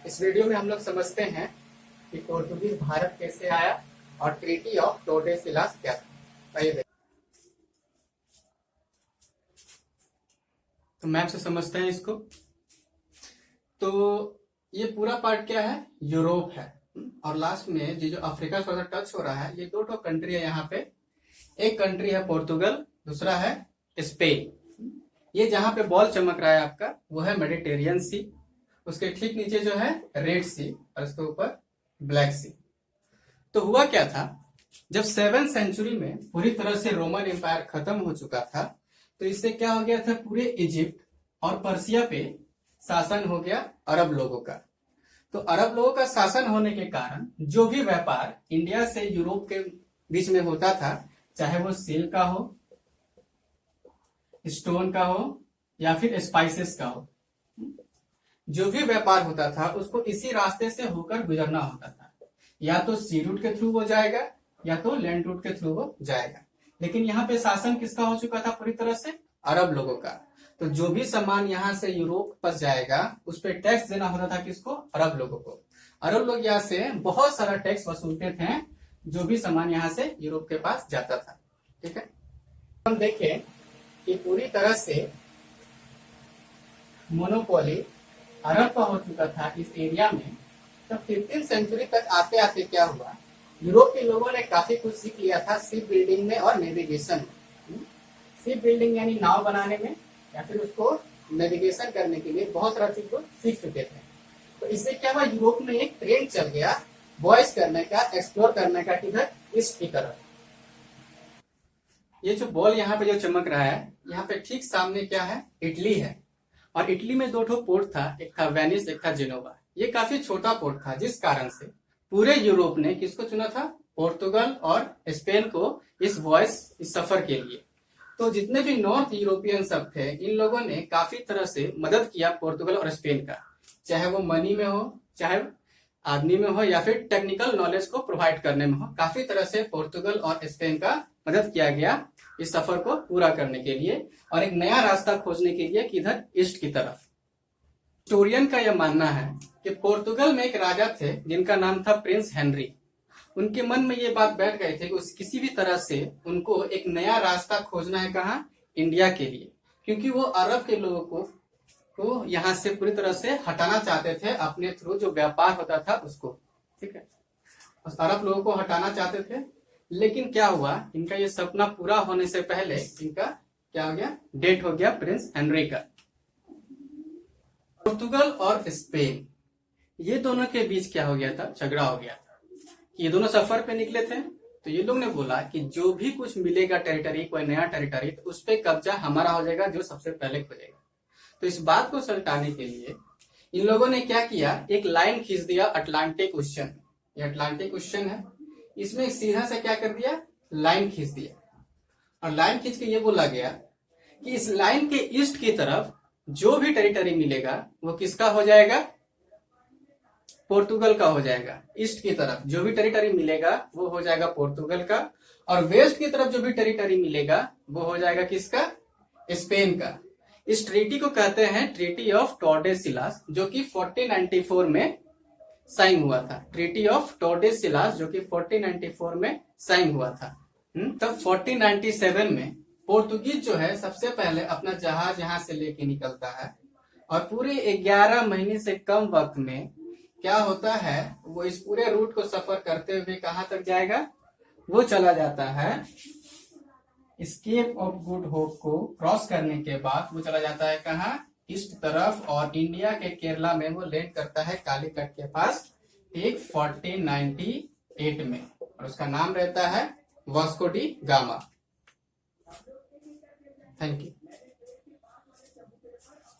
इस वीडियो में हम लोग समझते हैं कि पोर्तुगीज भारत कैसे आया और ट्रीटी ऑफ टोर्डेसिलास क्या था। आइए तो मैप से समझते हैं इसको। तो ये पूरा पार्ट क्या है, यूरोप है, और लास्ट में ये जो अफ्रीका से टच हो रहा है, ये दो कंट्री है यहाँ पे। एक कंट्री है पोर्तुगल, दूसरा है स्पेन। ये जहां पे बॉल चमक रहा है आपका वो है मेडिटेरियन सी, उसके ठीक नीचे जो है रेड सी और उसके ऊपर ब्लैक सी। तो हुआ क्या था, जब 7th सेंचुरी में पूरी तरह से रोमन एम्पायर खत्म हो चुका था, तो इससे क्या हो गया था, पूरे इजिप्ट और पर्सिया पे शासन हो गया अरब लोगों का। तो अरब लोगों का शासन होने के कारण जो भी व्यापार इंडिया से यूरोप के बीच में होता था, चाहे वो सिल्क का हो, स्टोन का हो या फिर स्पाइसेस का हो, जो भी व्यापार होता था उसको इसी रास्ते से होकर गुजरना होता था। या तो सी रूट के थ्रू हो जाएगा या तो लैंड रूट के थ्रू हो जाएगा। लेकिन यहाँ पे शासन किसका हो चुका था, पूरी तरह से अरब लोगों का। तो जो भी सामान यहाँ से यूरोप पर जाएगा उस पर टैक्स देना होता था किसको, अरब लोगों को। अरब लोग यहाँ से बहुत सारा टैक्स वसूलते थे जो भी सामान यहाँ से यूरोप के पास जाता था। ठीक है, हम देखें कि पूरी तरह से मोनोपोली अरब का हो चुका था इस एरिया में। तब 15th सेंचुरी तक आते आते क्या हुआ, यूरोप के लोगों ने काफी कुछ सीख लिया था शिप बिल्डिंग में और नेविगेशन में। शिप बिल्डिंग यानी नाव बनाने में या फिर उसको नेविगेशन करने के लिए बहुत सारा चीज को सीख चुके थे। तो इससे क्या हुआ, यूरोप में एक ट्रेंड चल गया वॉयस करने का, एक्सप्लोर करने का, किधर, ईस्ट की तरफ। ये जो बॉल यहाँ पे जो चमक रहा है, यहाँ पे ठीक सामने क्या है, इटली है। और इटली में 2 पोर्ट था, एक था वेनिस, एक था जेनोवा। ये काफी छोटा पोर्ट था, जिस कारण से पूरे यूरोप ने किसको चुना था, पोर्तुगल और स्पेन को, इस सफर के लिए। तो जितने भी नॉर्थ यूरोपियन सब थे, इन लोगों ने काफी तरह से मदद किया पोर्तुगल और स्पेन का, चाहे वो मनी में हो, चाहे आदमी में हो, या फिर टेक्निकल नॉलेज को प्रोवाइड करने में हो। काफी तरह से पोर्तुगल और स्पेन का मदद किया गया इस सफर को पूरा करने के लिए और एक नया रास्ता खोजने के लिए, किधर, ईस्ट की तरफ। हिस्टोरियन का यह मानना है कि पोर्तुगल में एक राजा थे जिनका नाम था प्रिंस हेनरी। उनके मन में ये बात बैठ गई थी कि किसी भी तरह से उनको एक नया रास्ता खोजना है, कहाँ, इंडिया के लिए। क्योंकि वो अरब के लोगों को यहाँ से पूरी तरह से हटाना चाहते थे, अपने थ्रू जो व्यापार होता था उसको। ठीक है, उस अरब लोगों को हटाना चाहते थे। लेकिन क्या हुआ, इनका ये सपना पूरा होने से पहले इनका क्या हो गया, डेथ हो गया प्रिंस हेनरी का। पोर्तुगल और स्पेन, ये दोनों के बीच क्या हो गया था, झगड़ा हो गया था। ये दोनों सफर पे निकले थे, तो ये लोग ने बोला कि जो भी कुछ मिलेगा टेरिटरी, कोई नया टेरिटरी, तो उस पर कब्जा हमारा हो जाएगा, जो सबसे पहले खोजेगा। तो इस बात को सलटाने के लिए इन लोगों ने क्या किया, एक लाइन खींच दिया अटलांटिक ओशन। ये अटलांटिक ओशन है, इसमें सीधा से क्या कर दिया, लाइन खींच दिया। और लाइन खींच के ये बोला गया कि इस लाइन के ईस्ट की तरफ जो भी टेरिटरी मिलेगा वो किसका हो जाएगा, पोर्तुगल का हो जाएगा। ईस्ट की तरफ जो भी टेरिटरी मिलेगा वो हो जाएगा पोर्तुगल का, और वेस्ट की तरफ जो भी टेरिटरी मिलेगा वो हो जाएगा किसका, स्पेन का। इस ट्रीटी को कहते हैं ट्रीटी ऑफ टोर्डेसिलास, जो कि 1494 में साइन हुआ था। ट्रीटी ऑफ टोर्डेसिलास जो कि 1494 में साइन हुआ था। तब 1497 में पोर्तुगीज जो है सबसे पहले अपना जहाज यहाँ से लेके निकलता है, और पूरे 11 महीने से कम वक्त में क्या होता है, वो इस पूरे रूट को सफर करते हुए कहाँ तक जाएगा, वो चला जाता है स्केप ऑफ गुड होप को क्रॉस करने के बाद वो चला जाता है कहाँ, ईस्ट तरफ, और इंडिया के केरला में वो लैंड करता है कालीकट के पास ठीक 1498 में, और उसका नाम रहता है Vasco D gamma. Thank you.